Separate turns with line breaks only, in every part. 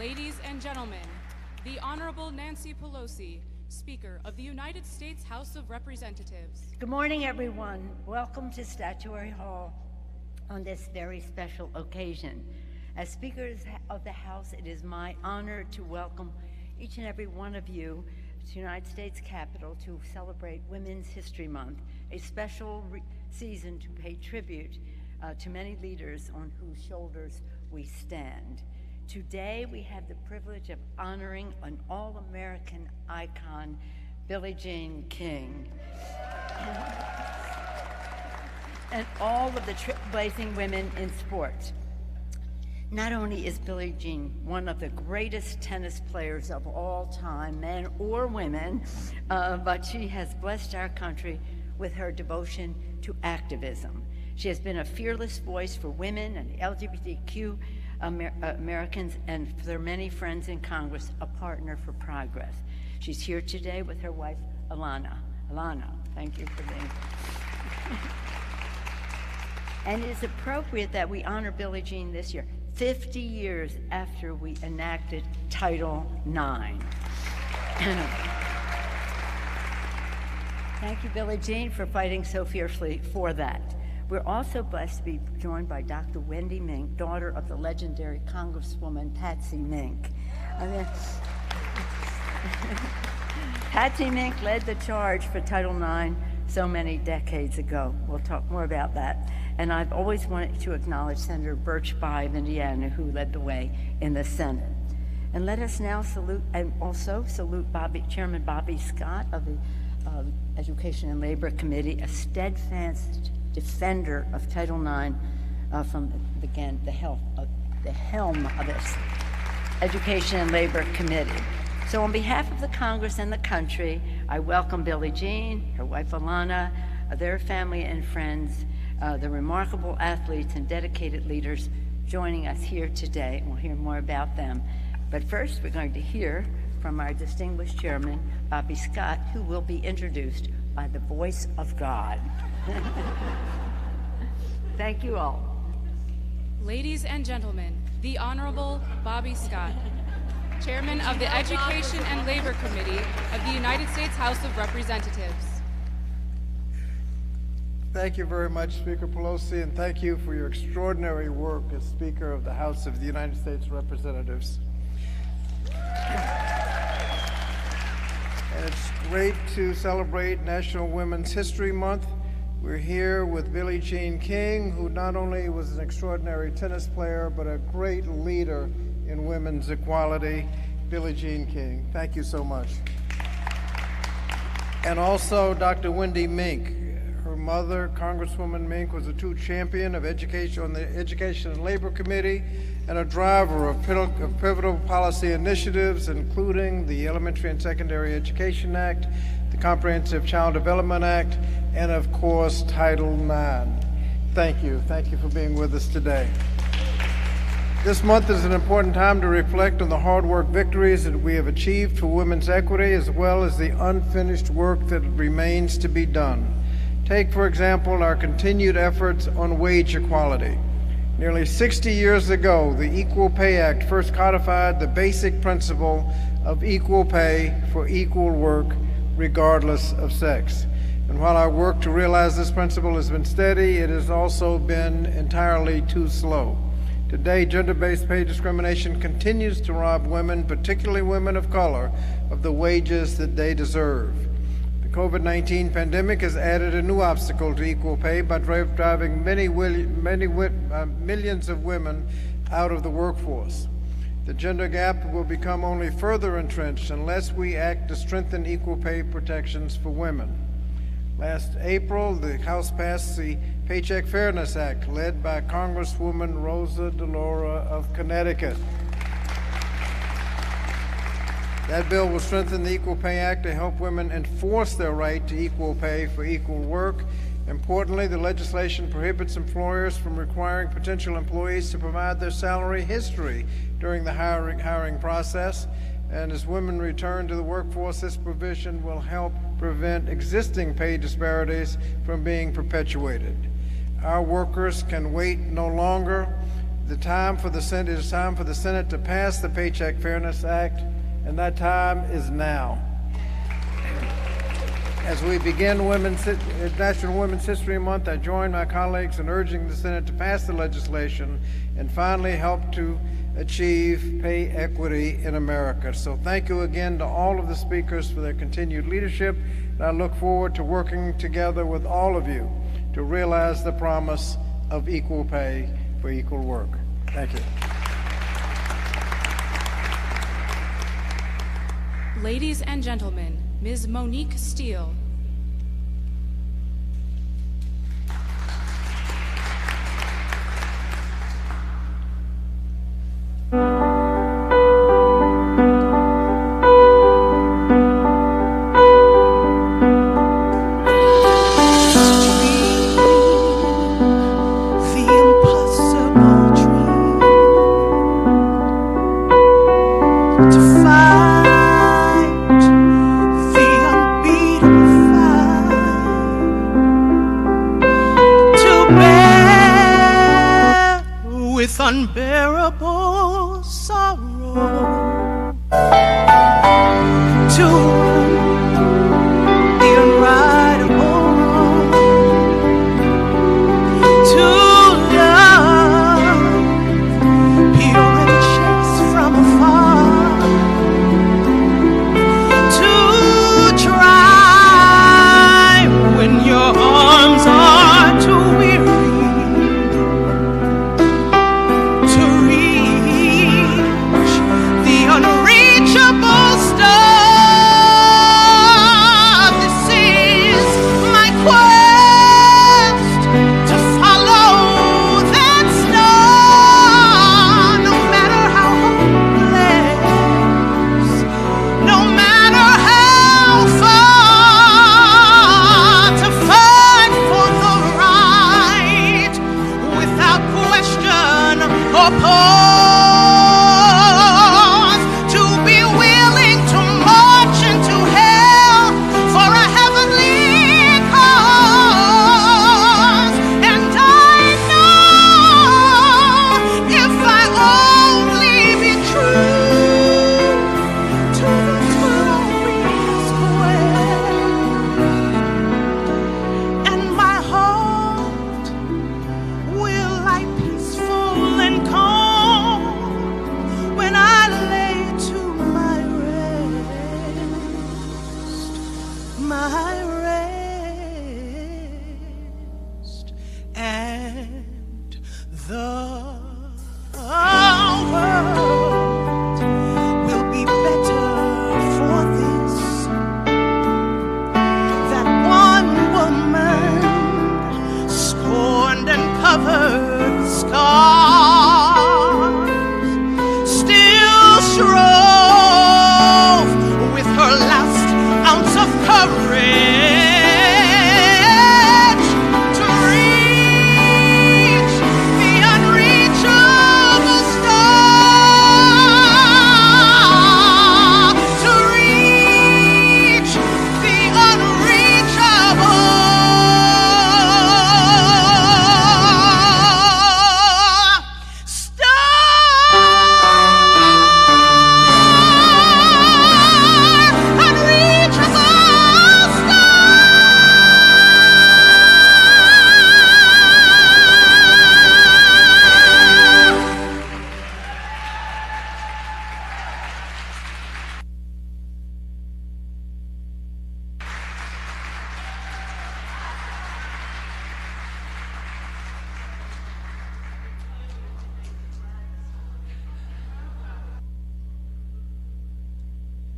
Ladies and gentlemen, the Honorable Nancy Pelosi, Speaker of the United States House of Representatives.
Good morning, everyone. Welcome to Statuary Hall on this very special occasion. As Speaker of the House, it is my honor to welcome each and every one of you to the United States Capitol to celebrate Women's History Month, a special season to pay tribute to many leaders on whose shoulders we stand. Today, we have the privilege of honoring an all-American icon, Billie Jean King, and all of the trailblazing women in sports. Not only is Billie Jean one of the greatest tennis players of all time, men or women, but she has blessed our country with her devotion to activism. She has been a fearless voice for women and LGBTQ Americans, and for their many friends in Congress, a partner for progress. She's here today with her wife, Alana. Alana, thank you for being here. And it is appropriate that we honor Billie Jean this year, 50 years after we enacted Title IX. Thank you, Billie Jean, for fighting so fiercely for that. We're also blessed to be joined by Dr. Wendy Mink, daughter of the legendary Congresswoman Patsy Mink. Patsy Mink led the charge for Title IX so many decades ago. We'll talk more about that. And I've always wanted to acknowledge Senator Birch Bayh of Indiana, who led the way in the Senate. And let us now salute, and also salute Chairman Bobby Scott of the Education and Labor Committee, a steadfast defender of Title IX from the helm of this Education and Labor Committee. So on behalf of the Congress and the country, I welcome Billie Jean, her wife Alana, their family and friends, the remarkable athletes and dedicated leaders joining us here today. We'll hear more about them. But first, we're going to hear from our distinguished chairman, Bobby Scott, who will be introduced by the voice of God. Thank you all.
Ladies and gentlemen, the Honorable Bobby Scott, Chairman of the Education and Labor Committee of the United States House of Representatives.
Thank you very much, Speaker Pelosi, and thank you for your extraordinary work as Speaker of the House of the United States Representatives. And it's great to celebrate National Women's History Month. We're here with Billie Jean King, who not only was an extraordinary tennis player, but a great leader in women's equality. Billie Jean King, thank you so much. And also Dr. Wendy Mink. Her mother, Congresswoman Mink, was a true champion of education on the Education and Labor Committee and a driver of pivotal policy initiatives, including the Elementary and Secondary Education Act, the Comprehensive Child Development Act, and of course, Title IX. Thank you. Thank you for being with us today. This month is an important time to reflect on the hard work victories that we have achieved for women's equity, as well as the unfinished work that remains to be done. Take, for example, our continued efforts on wage equality. Nearly 60 years ago, the Equal Pay Act first codified the basic principle of equal pay for equal work, regardless of sex. And while our work to realize this principle has been steady, it has also been entirely too slow. Today, gender-based pay discrimination continues to rob women, particularly women of color, of the wages that they deserve. The COVID-19 pandemic has added a new obstacle to equal pay by driving millions of women out of the workforce. The gender gap will become only further entrenched unless we act to strengthen equal pay protections for women. Last April, the House passed the Paycheck Fairness Act, led by Congresswoman Rosa DeLauro of Connecticut. That bill will strengthen the Equal Pay Act to help women enforce their right to equal pay for equal work. Importantly, the legislation prohibits employers from requiring potential employees to provide their salary history during the hiring process. And as women return to the workforce, this provision will help prevent existing pay disparities from being perpetuated. Our workers can wait no longer. It is time for the Senate to pass the Paycheck Fairness Act, and that time is now. As we begin National Women's History Month, I join my colleagues in urging the Senate to pass the legislation and finally help to achieve pay equity in America. So thank you again to all of the speakers for their continued leadership, and I look forward to working together with all of you to realize the promise of equal pay for equal work. Thank you.
Ladies and gentlemen, Ms. Monique Steele.
Unbearable sorrow to the unrightable wrong, to love pure and chaste from afar, to try when your arms are too weary.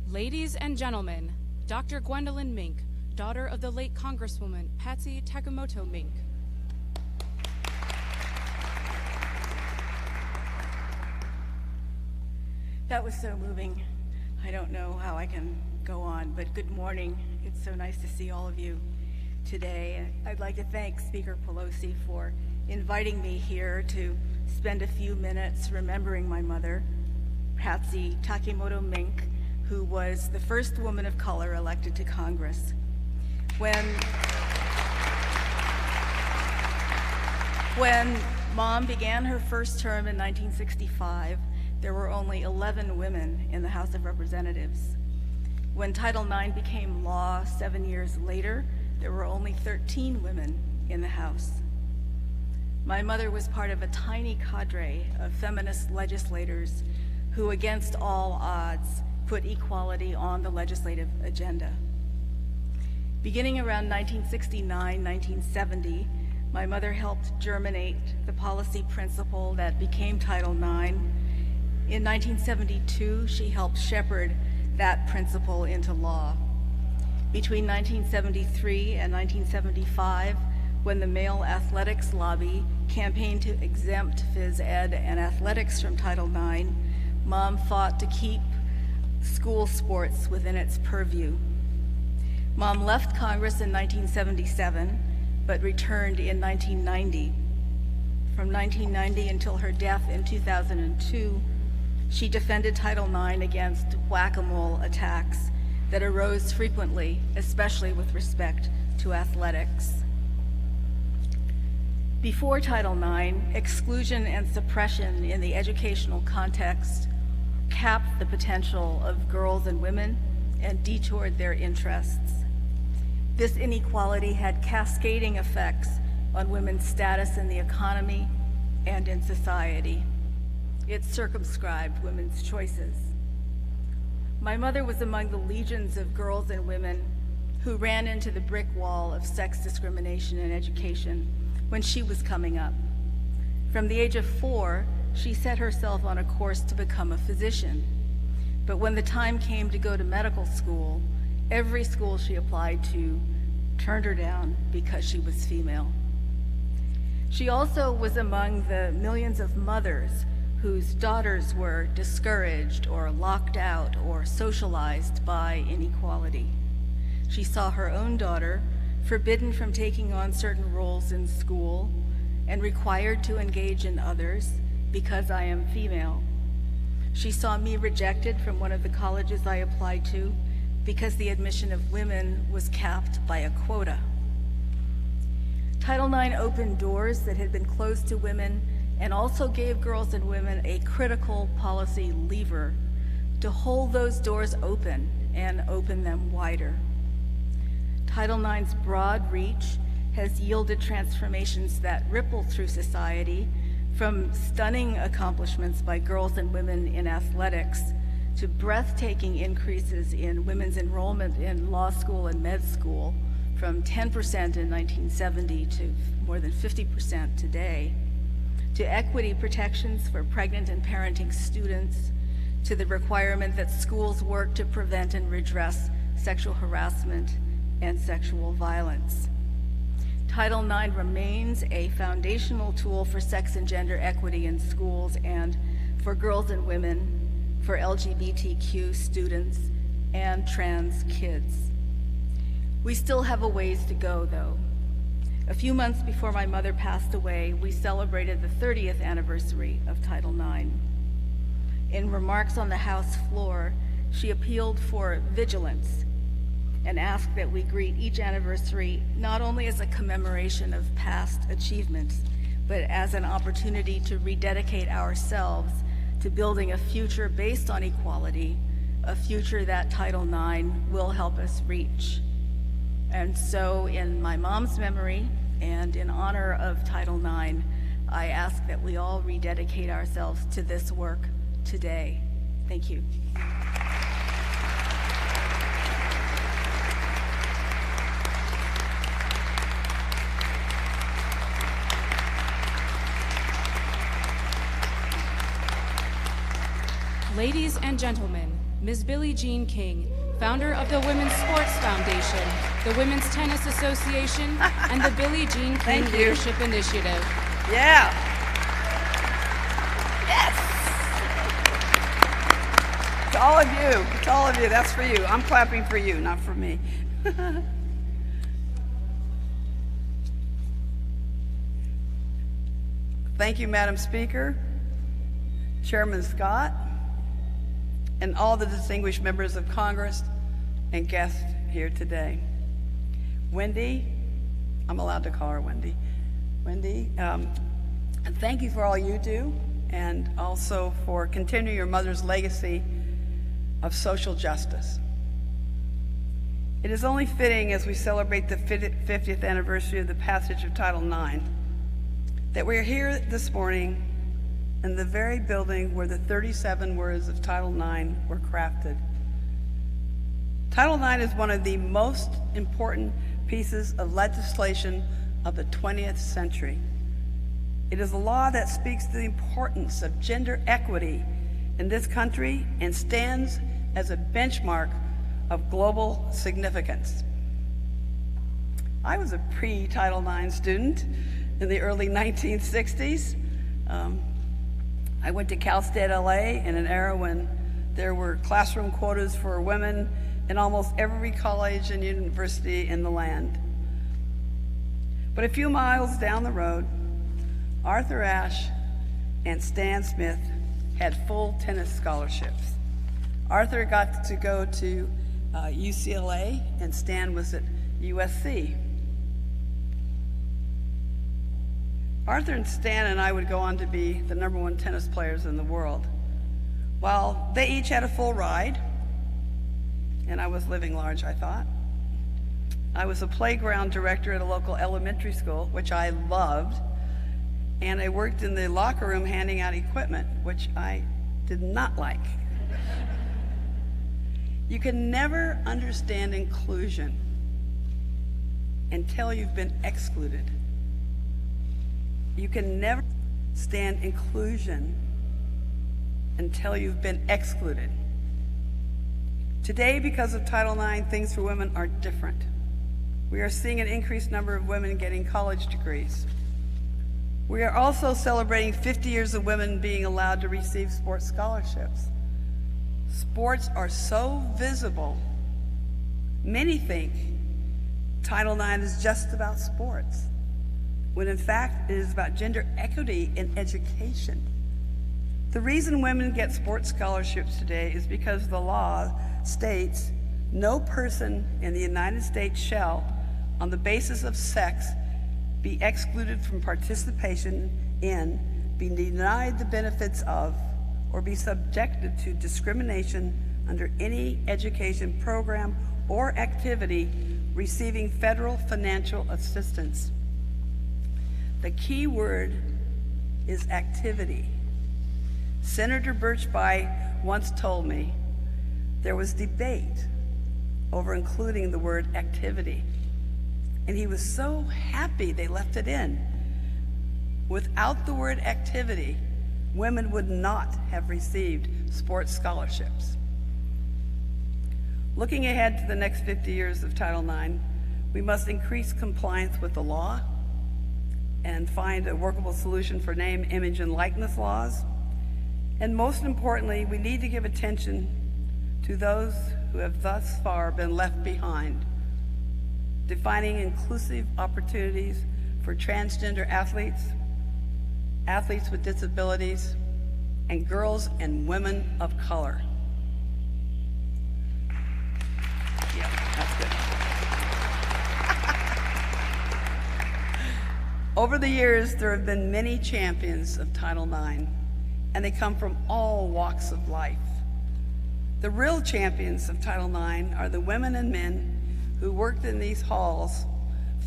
Ladies and gentlemen, Dr. Gwendolyn Mink, daughter of the late Congresswoman Patsy Mink.
That was so moving. I don't know how I can go on, but good morning. It's so nice to see all of you today. I'd like to thank Speaker Pelosi for inviting me here to spend a few minutes remembering my mother, Patsy Mink, who was the first woman of color elected to Congress. When Mom began her first term in 1965. There were only 11 women in the House of Representatives. When Title IX became law 7 years later, there were only 13 women in the House. My mother was part of a tiny cadre of feminist legislators who, against all odds, put equality on the legislative agenda. Beginning around 1969-1970, my mother helped germinate the policy principle that became Title IX. In 1972, she helped shepherd that principle into law. Between 1973 and 1975, when the male athletics lobby campaigned to exempt phys ed and athletics from Title IX, Mom fought to keep school sports within its purview. Mom left Congress in 1977, but returned in 1990. From 1990 until her death in 2002, she defended Title IX against whack-a-mole attacks that arose frequently, especially with respect to athletics. Before Title IX, exclusion and suppression in the educational context capped the potential of girls and women and detoured their interests. This inequality had cascading effects on women's status in the economy and in society. It circumscribed women's choices. My mother was among the legions of girls and women who ran into the brick wall of sex discrimination in education when she was coming up. From the age of 4, she set herself on a course to become a physician. But when the time came to go to medical school, every school she applied to turned her down because she was female. She also was among the millions of mothers whose daughters were discouraged or locked out or socialized by inequality. She saw her own daughter forbidden from taking on certain roles in school and required to engage in others because I am female. She saw me rejected from one of the colleges I applied to because the admission of women was capped by a quota. Title IX opened doors that had been closed to women and also gave girls and women a critical policy lever to hold those doors open and open them wider. Title IX's broad reach has yielded transformations that ripple through society, from stunning accomplishments by girls and women in athletics to breathtaking increases in women's enrollment in law school and med school, from 10% in 1970 to more than 50% today, to equity protections for pregnant and parenting students, to the requirement that schools work to prevent and redress sexual harassment and sexual violence. Title IX remains a foundational tool for sex and gender equity in schools and for girls and women, for LGBTQ students, and trans kids. We still have a ways to go, though. A few months before my mother passed away, we celebrated the 30th anniversary of Title IX. In remarks on the House floor, she appealed for vigilance and asked that we greet each anniversary not only as a commemoration of past achievements, but as an opportunity to rededicate ourselves to building a future based on equality, a future that Title IX will help us reach. And so, in my mom's memory and in honor of Title IX, I ask that we all rededicate ourselves to this work today. Thank you.
Ladies and gentlemen, Ms. Billie Jean King, founder of the Women's Sports Foundation, the Women's Tennis Association, and the Billie Jean King Leadership Initiative.
Yeah. Yes. To all of you, to all of you, that's for you. I'm clapping for you, not for me. Thank you, Madam Speaker, Chairman Scott, and all the distinguished members of Congress and guests here today. Wendy, I'm allowed to call her Wendy. Wendy, And thank you for all you do, and also for continuing your mother's legacy of social justice. It is only fitting, as we celebrate the 50th anniversary of the passage of Title IX, that we are here this morning in the very building where the 37 words of Title IX were crafted. Title IX is one of the most important pieces of legislation of the 20th century. It is a law that speaks to the importance of gender equity in this country and stands as a benchmark of global significance. I was a pre-Title IX student in the early 1960s. I went to Cal State LA in an era when there were classroom quotas for women in almost every college and university in the land. But a few miles down the road, Arthur Ashe and Stan Smith had full tennis scholarships. Arthur got to go to UCLA and Stan was at USC. Arthur and Stan and I would go on to be the #1 tennis players in the world. While they each had a full ride, and I was living large, I thought. I was a playground director at a local elementary school, which I loved, and I worked in the locker room handing out equipment, which I did not like. You can never understand inclusion until you've been excluded. You can never stand inclusion until you've been excluded. Today, because of Title IX, things for women are different. We are seeing an increased number of women getting college degrees. We are also celebrating 50 years of women being allowed to receive sports scholarships. Sports are so visible, many think Title IX is just about sports, when in fact it is about gender equity in education. The reason women get sports scholarships today is because the law states no person in the United States shall, on the basis of sex, be excluded from participation in, be denied the benefits of, or be subjected to discrimination under any education program or activity receiving federal financial assistance. The key word is activity. Senator Birchby once told me there was debate over including the word activity, and he was so happy they left it in. Without the word activity, women would not have received sports scholarships. Looking ahead to the next 50 years of Title IX, we must increase compliance with the law and find a workable solution for name, image, and likeness laws. And most importantly, we need to give attention to those who have thus far been left behind, defining inclusive opportunities for transgender athletes, athletes with disabilities, and girls and women of color. Yeah, that's good. Over the years, there have been many champions of Title IX, and they come from all walks of life. The real champions of Title IX are the women and men who worked in these halls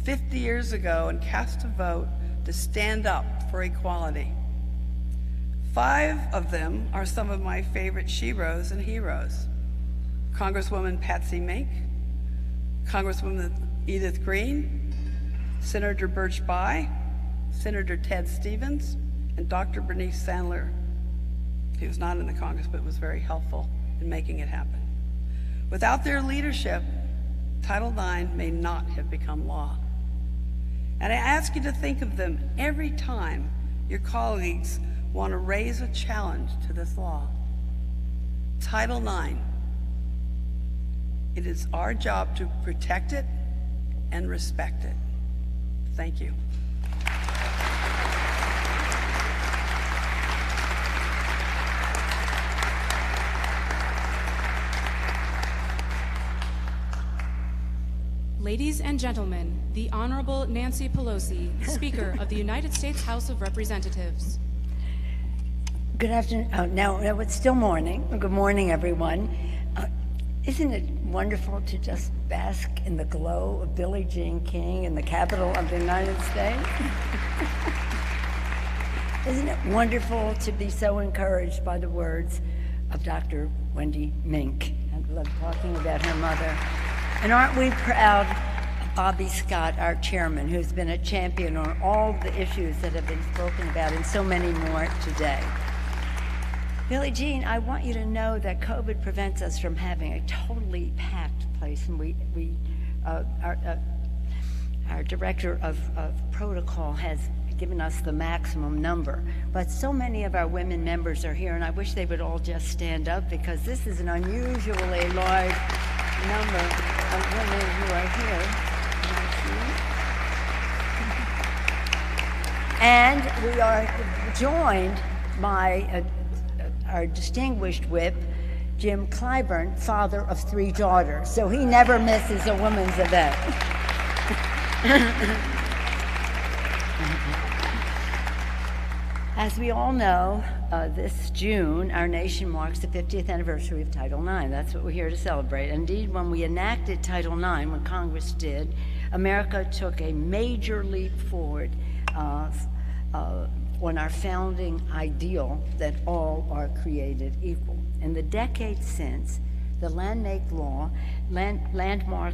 50 years ago and cast a vote to stand up for equality. 5 of them are some of my favorite sheroes and heroes. Congresswoman Patsy Mink, Congresswoman Edith Green, Senator Birchby, Senator Ted Stevens, and Dr. Bernice Sandler, who was not in the Congress but was very helpful in making it happen. Without their leadership, Title IX may not have become law. And I ask you to think of them every time your colleagues want to raise a challenge to this law. Title IX, it is our job to protect it and respect it. Thank you.
Ladies and gentlemen, the Honorable Nancy Pelosi, Speaker of the United States House of Representatives.
Good afternoon. Now it's still morning. Good morning, everyone. Isn't it wonderful to just bask in the glow of Billie Jean King in the Capitol of the United States? Isn't it wonderful to be so encouraged by the words of Dr. Gwendolyn Mink? I love talking about her mother. And aren't we proud of Bobby Scott, our chairman, who's been a champion on all the issues that have been spoken about and so many more today. Billie Jean, I want you to know that COVID prevents us from having a totally packed place, and our director of protocol has given us the maximum number. But so many of our women members are here, and I wish they would all just stand up because this is an unusually large number of women who are here. And we are joined by our distinguished whip, Jim Clyburn, father of 3 daughters, so he never misses a women's event. As we all know, this June, our nation marks the 50th anniversary of Title IX. That's what we're here to celebrate. Indeed, when we enacted Title IX, when Congress did, America took a major leap forward on our founding ideal that all are created equal. In the decades since, the landmark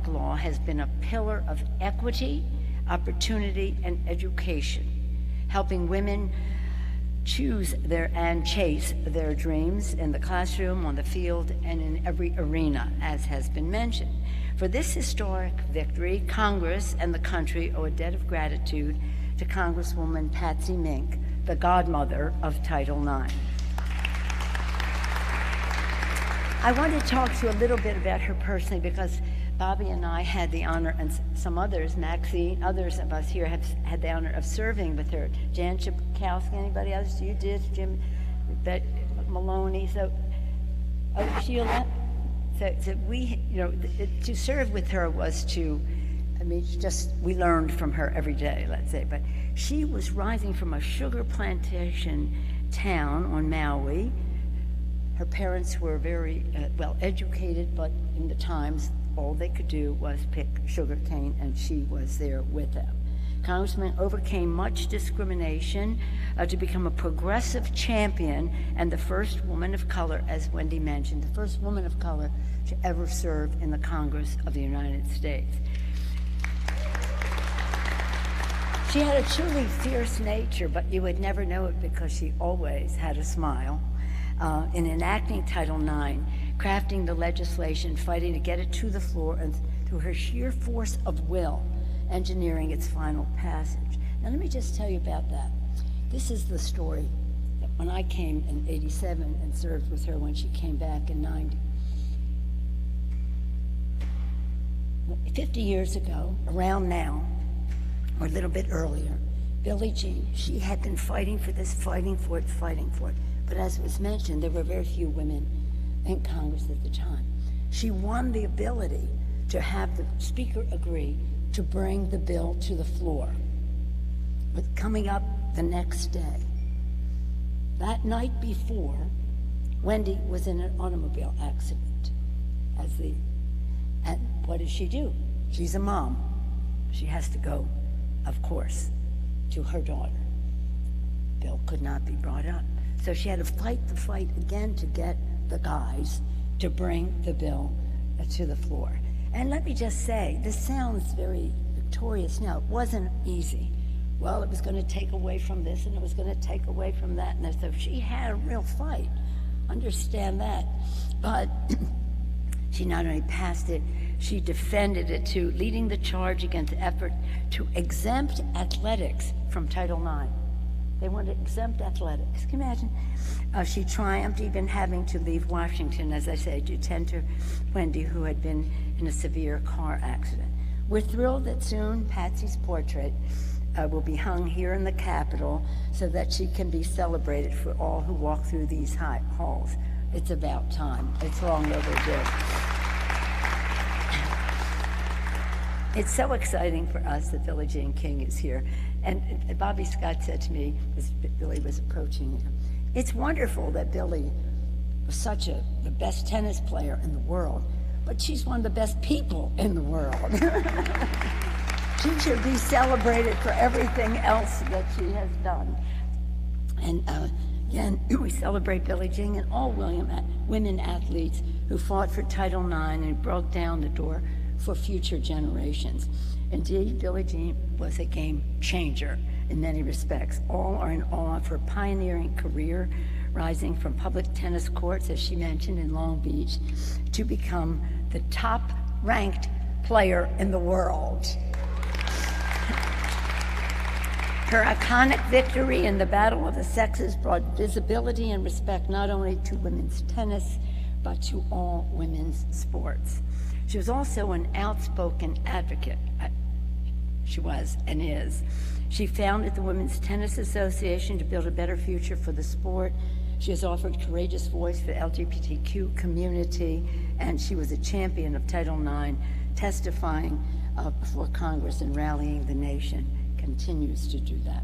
law has been a pillar of equity, opportunity, and education, helping women choose and chase their dreams in the classroom, on the field, and in every arena, as has been mentioned. For this historic victory, Congress and the country owe a debt of gratitude to Congresswoman Patsy Mink, the godmother of Title IX. I want to talk to you a little bit about her personally because Bobby and I had the honor, and some others, Maxine, others of us here have had the honor of serving with her. Jan Chipkowski, anybody else? You did, Jim Maloney, Sheila. So we, to serve with her was to, we learned from her every day, let's say. But she was rising from a sugar plantation town on Maui. Her parents were very well educated, but in the times, all they could do was pick sugar cane, and she was there with them. Congressman overcame much discrimination to become a progressive champion and the first woman of color, as Wendy mentioned, the first woman of color to ever serve in the Congress of the United States. She had a truly fierce nature, but you would never know it because she always had a smile. In enacting Title IX, crafting the legislation, fighting to get it to the floor, and through her sheer force of will, engineering its final passage. Now let me just tell you about that. This is the story that when I came in '87 and served with her when she came back in '90. 50 years ago, around now, or a little bit earlier, Billie Jean, she had been fighting for this, fighting for it. But as was mentioned, there were very few women in Congress at the time. She won the ability to have the Speaker agree to bring the bill to the floor. But coming up the next day, that night before, Wendy was in an automobile accident. And what does she do? She's a mom. She has to go, of course, to her daughter. Bill could not be brought up. So she had to fight the fight again to get the guys to bring the bill to the floor. And let me just say, this sounds very victorious now. It wasn't easy. Well, it was going to take away from this, and it was going to take away from that. And so she had a real fight. Understand that. But she not only passed it, she defended it too, leading the charge against the effort to exempt athletics from Title IX. They wanted to exempt athletics. Can you imagine? She triumphed, even having to leave Washington, as I say, to tend to Wendy, who had been in a severe car accident. We're thrilled that soon Patsy's portrait will be hung here in the Capitol so that she can be celebrated for all who walk through these halls. It's about time. It's long overdue. It's so exciting for us that Billie Jean King is here. And Bobby Scott said to me, as Billie was approaching him, it's wonderful that Billie was the best tennis player in the world, but she's one of the best people in the world. She should be celebrated for everything else that she has done. And again, we celebrate Billie Jean and all women athletes who fought for Title IX and broke down the door for future generations. Indeed, Billie Jean was a game changer in many respects. All are in awe of her pioneering career, rising from public tennis courts, as she mentioned, in Long Beach, to become the top-ranked player in the world. Her iconic victory in the Battle of the Sexes brought visibility and respect not only to women's tennis, but to all women's sports. She was also an outspoken advocate. She was and is. She founded the Women's Tennis Association to build a better future for the sport. She has offered courageous voice for the LGBTQ community, and she was a champion of Title IX, testifying before Congress and rallying the nation. Continues to do that.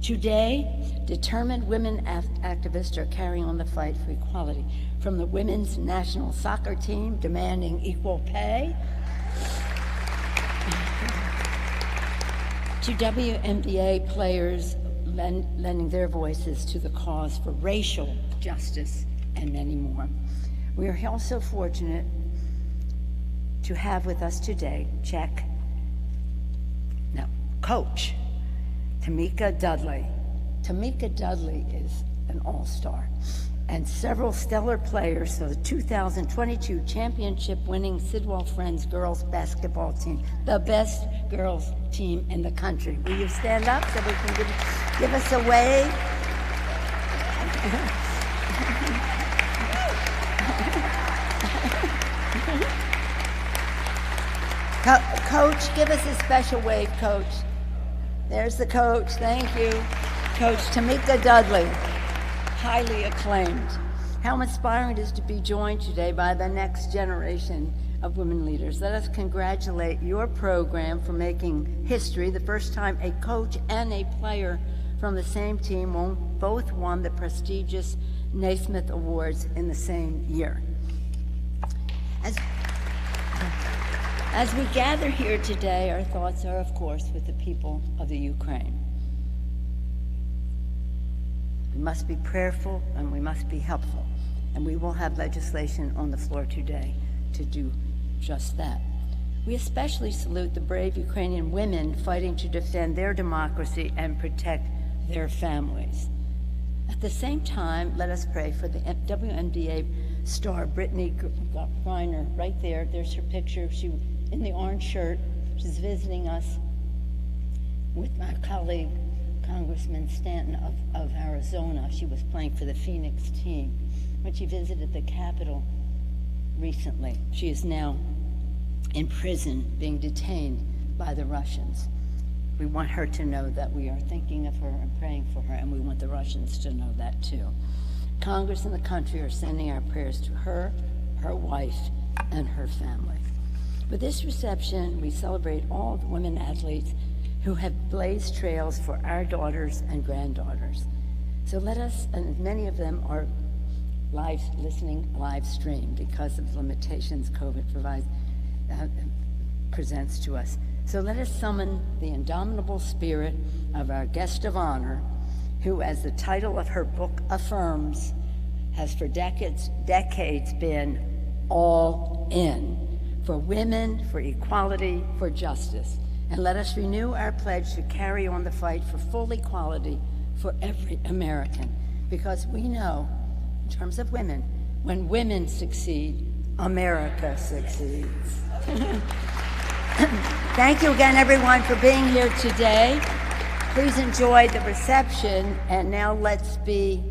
Today, determined women activists are carrying on the fight for equality, from the women's national soccer team demanding equal pay to WNBA players lending their voices to the cause for racial justice, and many more. We are also fortunate to have with us today Coach Tamika Dudley. Tamika Dudley is an all-star, and several stellar players for the 2022 championship-winning Sidwell Friends girls basketball team, the best girls team in the country. Will you stand up so we can give us a wave? Coach, give us a special wave, Coach. There's the coach. Thank you. Coach Tamika Dudley, highly acclaimed. How inspiring it is to be joined today by the next generation of women leaders. Let us congratulate your program for making history. The first time a coach and a player from the same team both won the prestigious Naismith Awards in the same year. As we gather here today, our thoughts are, of course, with the people of the Ukraine. We must be prayerful and we must be helpful, and we will have legislation on the floor today to do just that. We especially salute the brave Ukrainian women fighting to defend their democracy and protect their families. At the same time, let us pray for the WNBA star Brittany Griner. Right there, there's her picture. She in the orange shirt. She's visiting us with my colleague, Congressman Stanton of Arizona. She was playing for the Phoenix team. When she visited the Capitol recently, she is now in prison, being detained by the Russians. We want her to know that we are thinking of her and praying for her, and we want the Russians to know that too. Congress and the country are sending our prayers to her, her wife, and her family. With this reception, we celebrate all the women athletes who have blazed trails for our daughters and granddaughters. So let us, and many of them are live stream because of the limitations COVID presents to us. So let us summon the indomitable spirit of our guest of honor, who, as the title of her book affirms, has for decades been all in for women, for equality, for justice. And let us renew our pledge to carry on the fight for full equality for every American, because we know, in terms of women, when women succeed, America succeeds. Thank you again, everyone, for being here today. Please enjoy the reception, and now let's be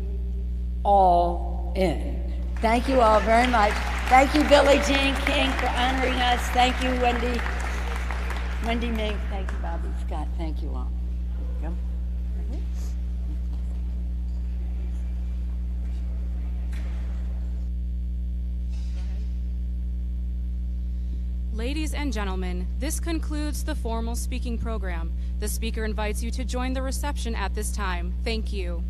all in. Thank you all very much. Thank you, Billie Jean King, for honoring us. Thank you, Wendy Mink. Thank you, Bobby Scott. Thank you all. Come.
Ladies and gentlemen, this concludes the formal speaking program. The speaker invites you to join the reception at this time. Thank you.